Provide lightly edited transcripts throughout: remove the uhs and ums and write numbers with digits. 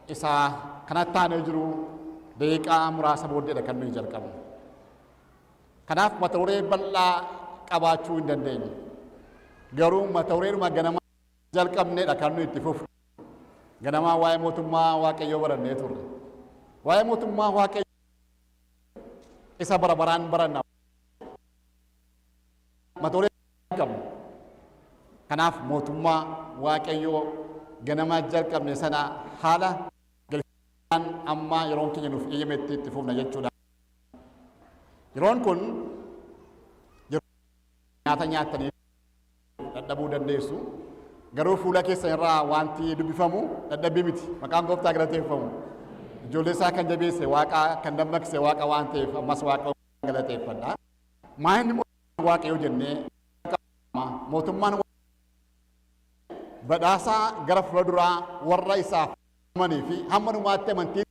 isa kanatti aanee jiru daqiiqaa muraasa booddeedha kan nuyi jalqabnu. Kanaaf mata duree bal'aa qabaachuu hin dandeenye. Garuu mata dureedhuma ganamaa jalqabneedha kan nuyi itti fufnu. Ganamaa waa'ee mootummaa Waaqayyoo barannee turre. Waa'ee mootummaa Waaqayyoo isa bara baraan baranna. Mata duree jalqabnu. Kanaaf mootummaa Waaqayyoo ganamaa jalqabne sana haala galfaan amma yeroon keenya nuuf eeyyametti itti fufna jechuudha. Yeroon kun yeroo nyaata nyaatanii dadhabuu dandeessu. Garuu fuula keessan irraa wanti dubbifamu dadhabbii miti. Maqaan Gooftaa galateeffamu. Ijoollee isaa kan jabeesse Waaqa kan dammaqse Waaqa waan ta'eef ammas Waaqa galateeffadha. Maayinni mootummaa Waaqayyoo jennee mootummaan badhaasaa gara fuulduraa warra isaaf amanii fi hamma dhumaatti amantii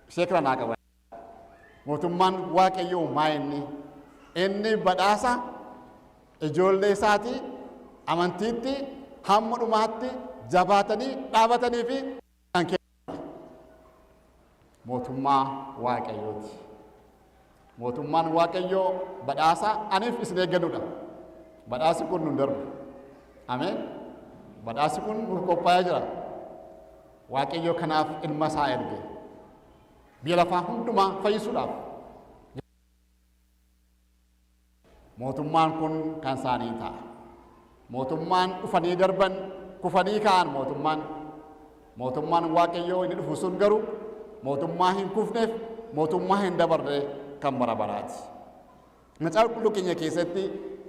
ishee kana naa qaba. Mootummaan Waaqayyoo maayinni inni badhaasa ijoollee isaati amantiitti hamma dhumaatti jabaatanii dhaabatanii fi kan kennan mootummaa Waaqayyooti. Mootummaan Waaqayyoo badhaasa aniif isin eeggadudha. Badhaasi kun nun darbu. Ameen. Badhaasi kun nuuf qophaa'ee jira. Waaqayyoo kanaaf ilma isaa erge. Biyya lafaa hundumaa fayyisuudhaaf. Mootummaan kun kan isaanii ta'a. Mootummaan dhufanii darban kufanii ka'an mootummaan Waaqayyoo inni dhufu sun garuu mootummaa hin kufneef mootummaa hin dabarre kan bara baraati. Macaafa qulqulluu keenya keessatti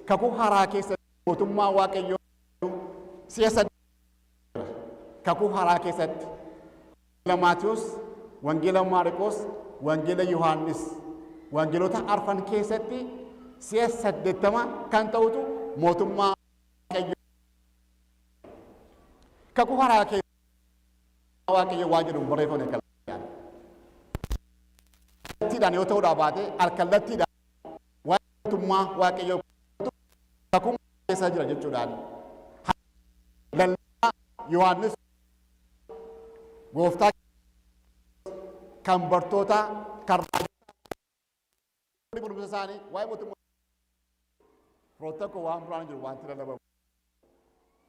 kakuu haaraa keessatti mootummaa Waaqayyoo si'a kakuu haaraa keessatti wangeela Maatiyos, wangeela Maarqos, wangeela Yohaannis, wangeelota arfan keessatti si'a 80 kan ta'utu mootummaa Waaqayyoo. Kakuu haaraa keessatti Waaqayyoo waan jedhu barreeffamne kallattiidhaan yoo ta'uudhaa baate alkallattiidhaan waa'ee mootummaa Waaqayyoo kakuu keessa jira jechuudhaan. Lallabaa Yohaannis Gooftaa kan bartoota kan raajota isaanii waa'ee mootummaa firoota koo waan biraan jiru wanti lallabamu.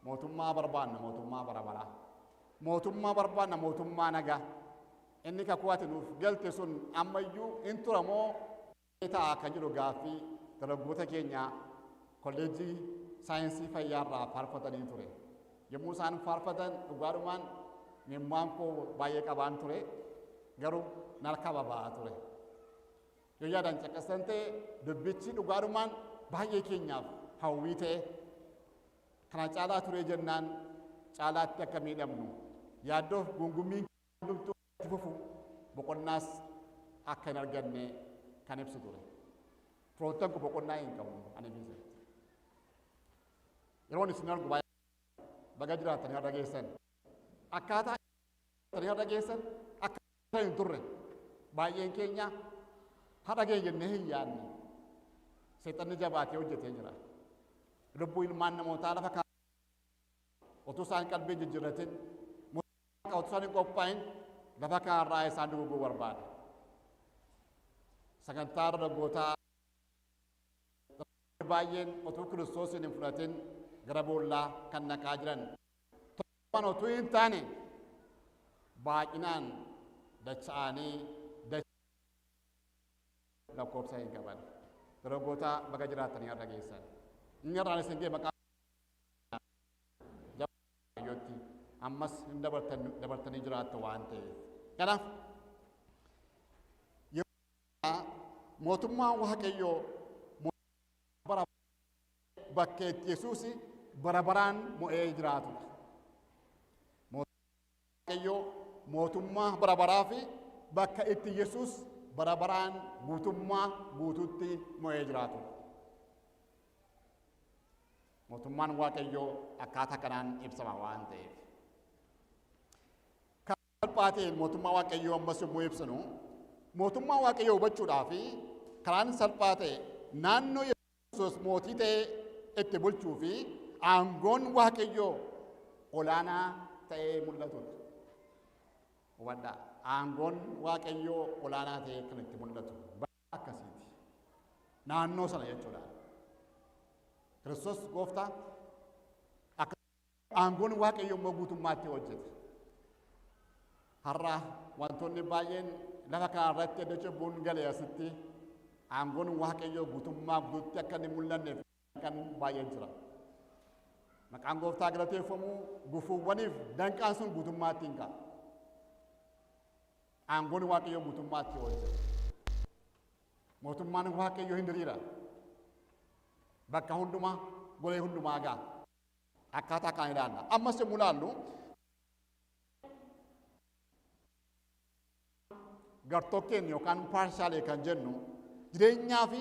Mootummaa barbaanna mootummaa bara baraa. Mootummaa barbaanna mootummaa nagaa. Inni kakuu ati nuuf galte sun ammayyuu in tura moo ta'a kan jedhu gaaffii dargaggoota keenya kolleejjii saayinsii fayyaarraa faarfatanii ture. Yommuu isaan faarfatan dhugaadhumaan mimmaan koo baay'ee qabaan ture. Garuu narka baba'aa ture. Yoo yaadan caqasan ta'e dubbichi dhugaadhumaan baay'ee keenyaaf hawwii ta'e kana caalaa ture jennaan caalaatti akka miidhamnu yaaddoof gungummiin hundumtuu itti fufu boqonnaas akka hin arganne kan ibsu ture. Firoottan kun boqonnaa hin qabu ani biise. Yeroon isin argu baay'ee baga jiraatanii har'a geessan akkaataa jiraatanii har'a geessan akka hin turre baay'een keenya har'a geenye jennee hin yaadne. Seexanni jabaatee hojjetee jira. Lubbuu ilmaan namootaa lafa kaa utuu isaan qalbii jijjiirratin utuu isaan hin qophaa'in lafa kaarraa isaan duguguu barbaada. Sagantaa dargaggootaa baay'een utuu Kiristoosin hin fudhatin gara boollaa kan naqaa jiran. Tokkoon utuu hin taane baay'inaan dacha'anii lakkoofsa hin qaban. Dargaggoota baga jiraatanii har'a geessan. Inni irraan isin ga'e maqaa Waaqayyootti ammas hin dabartanii jiraattu waan ta'eef. Kanaaf mootummaan Waaqayyoo bara bakka itti Yesuus bara baraan mo'ee jiraatudha. Waaqayyoo mootummaa bara baraa fi bakka itti Yesuus bara baraan guutummaa guutuutti mo'ee jiraatudha. Mootummaan Waaqayyoo akkaataa kanaan ibsama waan ta'eef. Kan salphaa ta'een mootummaa Waaqayyoo ammas yommuu ibsinu mootummaa Waaqayyoo hubachuudhaaf karaan salphaa ta'e naannoo Yesuus mootii ta'ee itti bulchuu fi aangoon Waaqayyoo olaanaa ta'ee mul'atuudha. Hubadhaa aangoon waaqayyoo olaanaa ta'ee kan itti mul'atu akkasiiti. Naannoo sana jechuudha. Kiristoos gooftaa akka aangoon waaqayyoo immoo guutummaatti hojjeta. Har'a wantoonni baay'een lafa kana irratti edda cubbuun galee asitti aangoon waaqayyoo guutummaa guutuutti akka inni mul'anneef kan baay'een jira. Maqaan gooftaa galateeffamu gufuuwwaniif danqaan sun guutummaatti hin ka'a. Aangoon waaqayyoo guutummaatti hojjeta. Mootummaan waaqayyoo hin diriira. Bakka hundumaa golee hundumaa ga'a. Akkaataa kan ilaalla. Ammas yommuu ilaallu gartokkeen yookaan paarsaalee kan jennu jireenyaa fi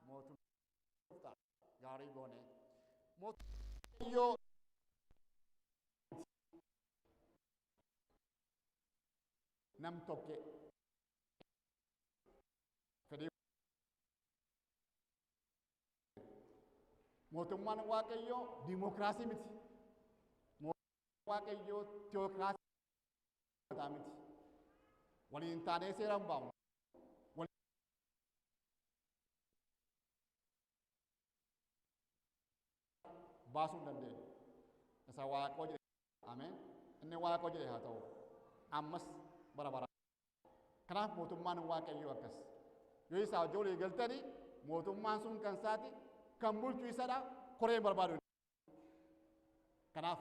mootummaa gaarii goone mootummaa nam tokke fedhii mootummaan waaqayyoo diimokiraasii miti. Mootummaan waaqayyoo teokiraasii miti. Waliin taanee seeraan baamu. Baasuu hin dandeenyu. Isa waaqoo jedhe. Ameen. inni waaqa jedhe haa ta'u ammas bara bara. Kanaaf mootummaan waaqayyoo akkas. Yoo isaa wajjin walii galtanii mootummaan sun kan isaati kan bulchu isadha koreen barbaadu. Kanaaf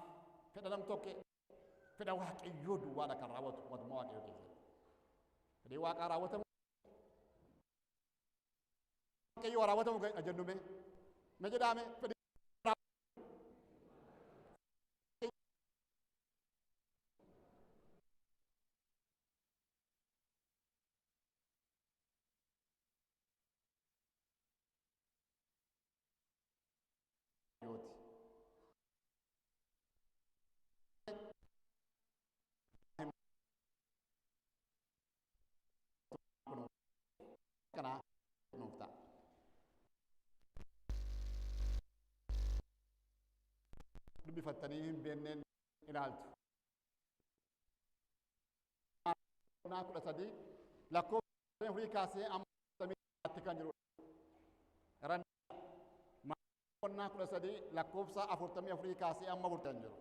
fedha nam tokko fedha waaqayyoo duwwaadha kan raawwatu mootummaa waaqayyoo keessatti. Fedhii waaqaa raawwatamu waaqayyoo raawwatamu jennume na jedhame fedhii kana nuufta. Dubbifattanii hin beenneen ilaaltu. Qonnaa 13 lakkoofsa afurii kaasee amma 40 kan jirudha. Qonnaa 13 lakkoofsa 44 kaasee amma 40 kan jiru.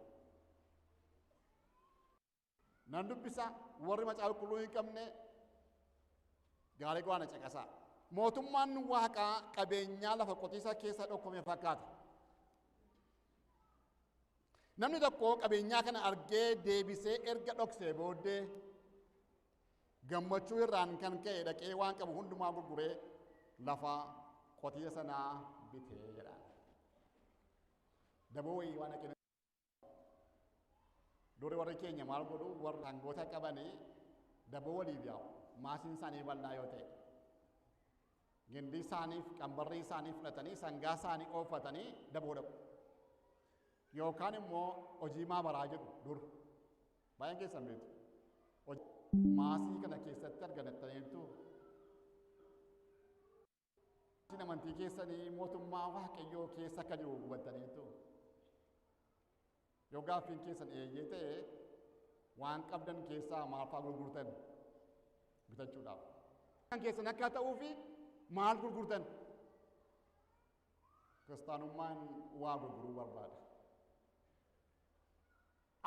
Nan dubbisa warri macaafa qulqulluu hin qabne gaarii goona caqasaa. Mootummaan waaqaa qabeenyaa lafa qotiisaa keessa dhokkome fakkaata. Namni tokko qabeenyaa kana argee deebisee erga dhoksee booddee gammachuu irraan kan ka'e dhaqee waan qabu hundumaa gurguree lafa qotiisa sanaa bitee jedha. Daboo wayii waan dhaqee duri warri keenya maal godhu warri hangoota qabanii daboo waliif yaa'u. Maasiin isaanii bal'aa yoo ta'e gindii isaaniif qambarrii isaanii fudhatanii sangaa isaanii ooffatanii daboo dhaqu. Yookaan immoo hojii maabaraa jedhu dur baay'een keessan beektu. Maasii kana keessatti argattaniirtu amantii keessanii mootummaa waaqayyoo keessa akka jiru hubattaniirtu. Yoo gaaffiin keessan eeyyee ta'e waan qabdan keessaa maal fa'aa gurgurtan bitachuudhaaf. Kan keessan akka ta'uu fi maal gurgurtan? Kiristaanummaan waa gurguruu barbaada.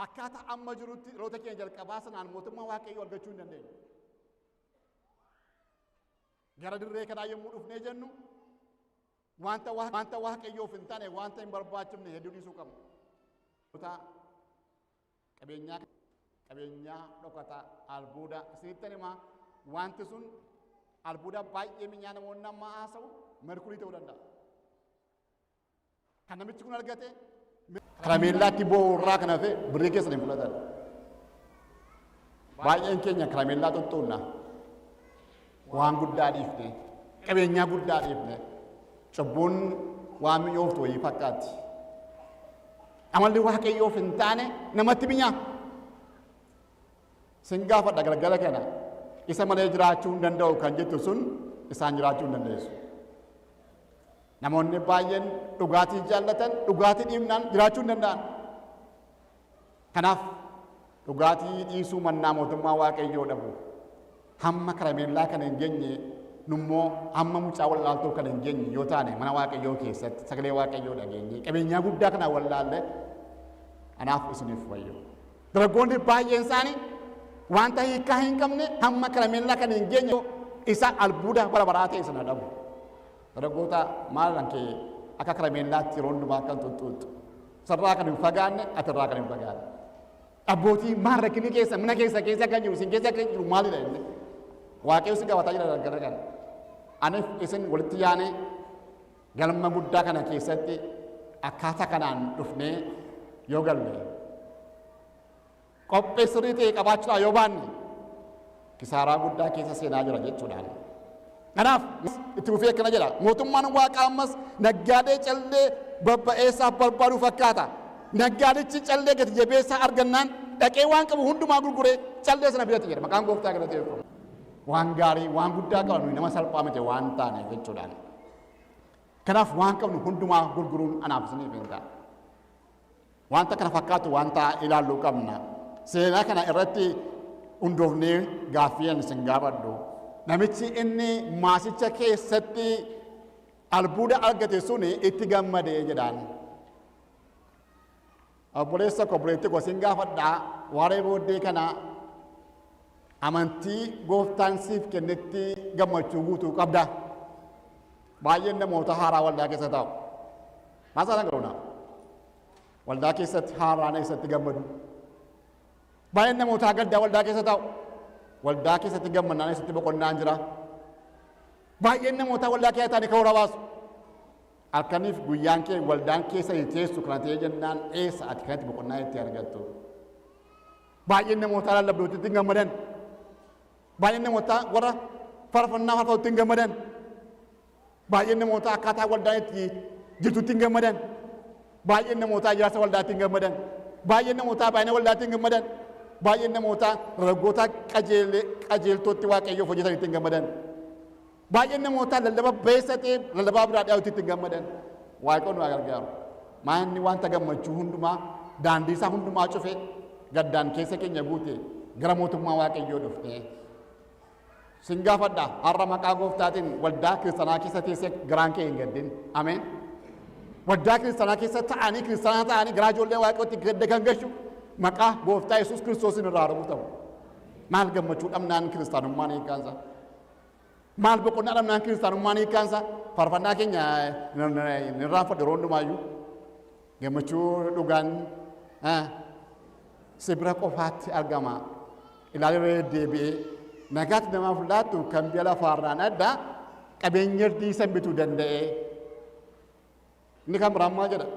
Akkaataa amma jirutti roota keenya jalqabaa sanaan mootummaa waaqayyoo argachuu hin dandeenyu. Gara dirree kanaa yommuu dhufnee jennu wanta waaqayyoof hin taane wanta hin barbaachifne hedduu dhiisuu qabna. Qabeenyaa dhokataa albuuda isinitti himaa wanti sun albuuda baay'ee minyaa namoonni amma haasa'u merkurii ta'uu danda'a. Kan namichi kun argate karameellaatti boorraa kan hafe birrii keessan hin fudhatan. Baay'een keenya karameellaa xuxxuunna waan guddaa dhiifne qabeenyaa guddaa dhiifne cubbuun waan mi'ooftu wayii fakkaatti. Amalli waaqayyoof hin taane namatti minyaa. Sin gaafadha galgala kana isa malee jiraachuu hin danda'u kan jettu sun isaan jiraachuu hin dandeessu. Namoonni baay'een dhugaatii jaallatan dhugaatii dhiibnaan jiraachuu hin danda'an. Kanaaf dhugaatii dhiisuu mannaa mootummaa waaqayyoo dhabu. Hamma karameellaa kana hin geenye nummoo hamma mucaa wallaaltuu kana hin geenye yoo taane mana waaqayyoo keessatti sagalee waaqayyoo dhageenye qabeenyaa guddaa kana wallaalle anaaf isiniif wayyo. Dargaggoonni baay'een isaanii wanta hiikaa hin qabne hamma karameellaa kana hin geenye isa albuuda bara baraa ta'e sana dhabu. Dargaggoota maalan kee akka karameellaatti yeroo hundumaa kan tuttuutu. Sarraa kan hin fagaanne atirraa kan hin fagaanne. Abbootii maal rakkinni keessa mana keessa kan jiru isin keessa kan jiru maalidha inni? Waaqayyo si gaafataa jira dargana kana. Anis isin walitti yaane galma guddaa kana keessatti akkaataa kanaan dhufnee yoo galle qophee sirrii ta'e qabaachuudhaan yoo baanne kisaaraa guddaa keessa seenaa jira jechuudhaan. Kanaaf itti fufee akkana jedha mootummaan waaqaa ammas naggaadee callee babba'eessaaf barbaadu fakkaata. Naggaadichi callee gati jabeessaa argannaan dhaqee waan qabu hundumaa gurguree callee sana bitatti jedha maqaan gooftaa galateeffamu. Waan gaarii waan guddaa qabnu nama salphaa miti waan taane jechuudhaan. Kanaaf waan qabnu hundumaa gurguruun anaaf isiniif hin ta'a. Wanta kana fakkaatu wanta ilaalluu qabna. Seenaa kana irratti hundoofnee gaaffii isin gaafadhu. Namichi inni maasicha keessatti albuuda argate suni itti gammadee jedhaan. obboleessa koo obboleettii koo sin gaafadhaa waaree booddee kana amantii gooftaan siif kennetti gammachuu guutuu qabda. Baay'een namoota haaraa waldaa keessa taa'u. Maasaan garuuna waldaa keessatti haaraa keessatti gammadu. Baay'een namoota gaddaa waldaa keessa taa'u. Waldaa keessatti gammannaan keessatti boqonnaan jira. Baay'een namoota waldaa keessa taa'anii ka'uura baasu. Halkaniif guyyaan kee waldaan keessa teessu kana ta'ee jennaan eessa ati kanatti boqonnaa itti argattu. Baay'een namoota lallabdootti gammadan. Baay'een namoota warra faarfannaa faarfatutti gammadan. Baay'een namoota akkaataa waldaan itti jirtutti gammadan. Baay'een namoota ijaarsa waldaatti gammadan. Baay'een namoota baay'ina waldaatti gammadan. Baay'een namoota raggoota qajeeltootti waaqayyoof hojjetanitti gammadan. Baay'een namoota lallaba beessatee lallabaa biraa dhiyaatutti gammadan. Waaqayyoon waa gargaaru. Maanni wanta gammachuu hundumaa daandii isaa hundumaa cufee gaddaan keessa keenya guute gara mootummaa waaqayyoo dhufte. Sin gaafadha har'a maqaa gooftaatiin waldaa kiristaanaa keessa teessee garaan kee hin gaddin. Ameen. Waldaa kiristaanaa keessa ta'anii kiristaanaa ta'anii garaa ijoollee waaqayyootti gadda kan gashu maqaa gooftaa Yesuus Kiristoosiin irraa arguu ta'u. Maal gammachuu dhabnaan kiristaanummaan hiikkaansa. Maal boqonnaa dhabnaan kiristaanummaan hiikkaansa. Faarfannaa keenya irraanfadhe yeroo hundumaayyuu gammachuu dhugaan si bira qofaatti argama. Ilaalee deebi'ee nagaatti namaaf laattu kan biyya lafaarraan adda qabeenya irdiisa bituu danda'e. Inni kan biraan maal jedha?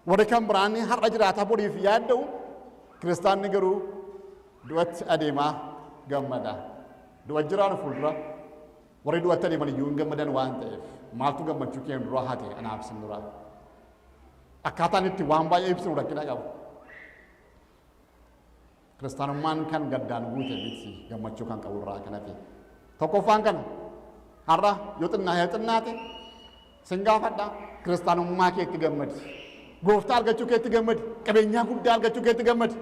Warri kan biraan har'a jiraata boriif yaadda'u kiristaanni garuu du'atti adeemaa gammada. Du'a jiraan fuuldura warri du'atti adeeman iyyuu hin gammadan waan ta'eef maaltu gammachuu keenya dura hate anaaf sin dura. Akkaataan itti waan baay'ee ibsinu rakkina qaba. Kiristaanummaan kan gaddaan guute miti gammachuu kan qabu irraa kana fi tokkoffaan kana har'a yoo xinnaate sin gaafadha kiristaanummaa keetti gammadi. Gooftaa argachuu keetti gammadi. Qabeenyaa guddaa argachuu keetti gammadi.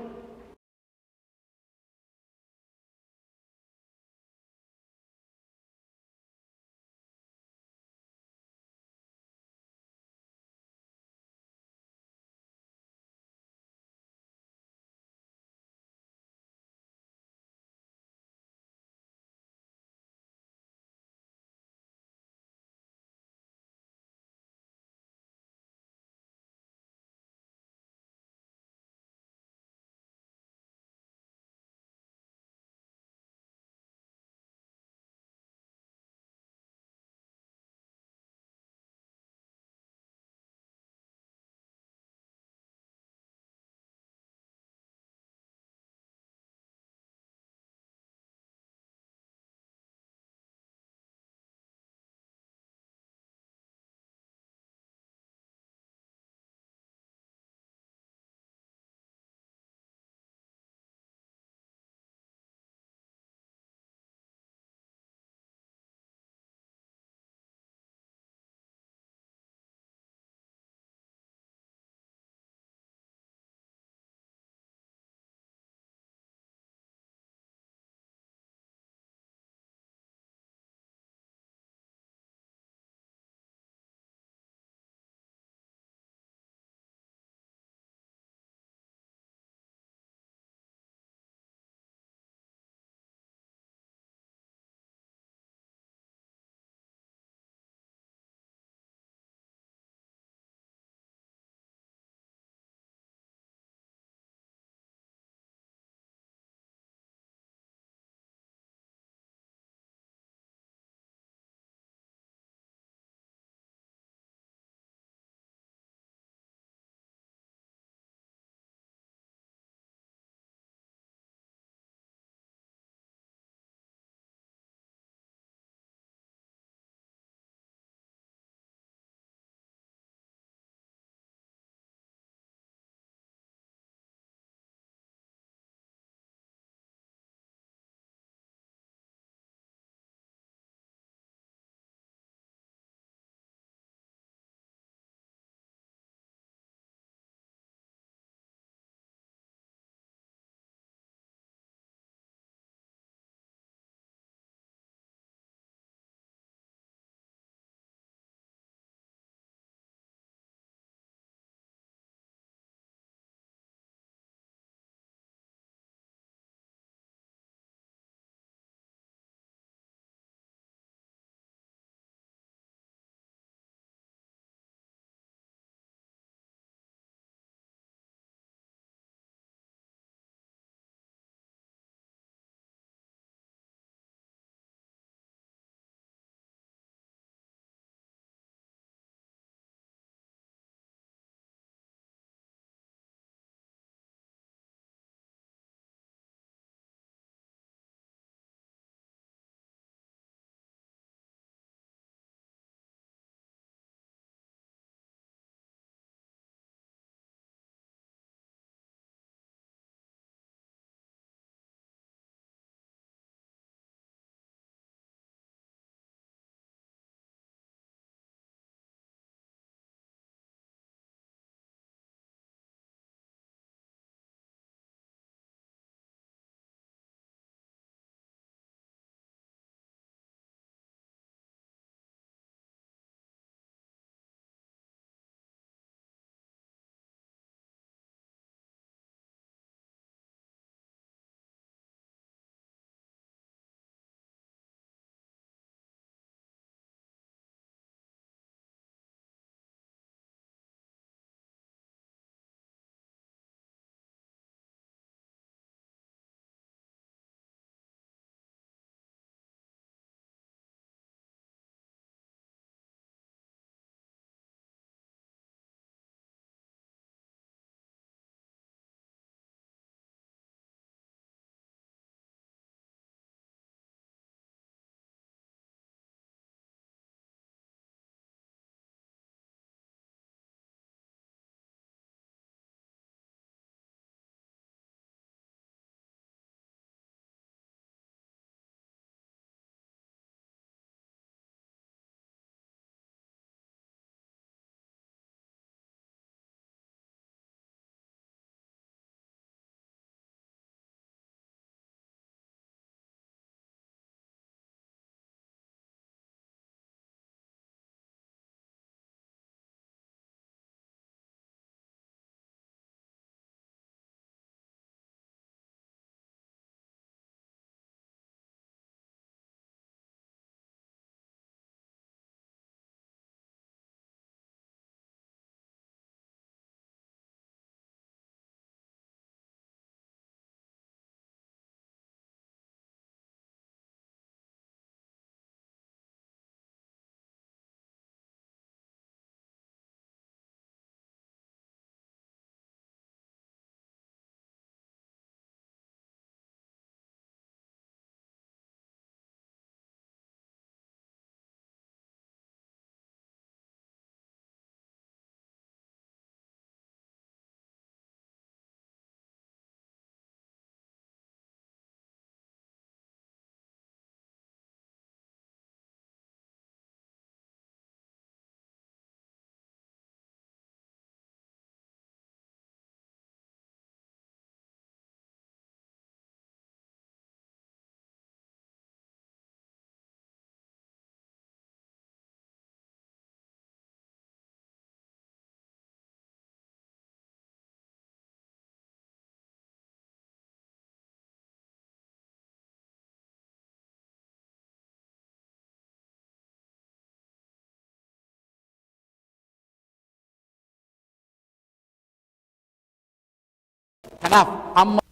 Kanaaf amma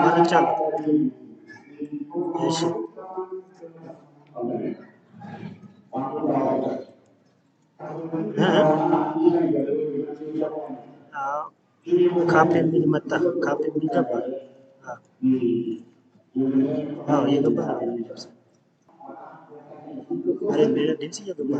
Mana Chan? Yes. Ah, kapten bini mata, kapten bini gaba. Ah, ya gaba. Ada beda din sih ya gaba.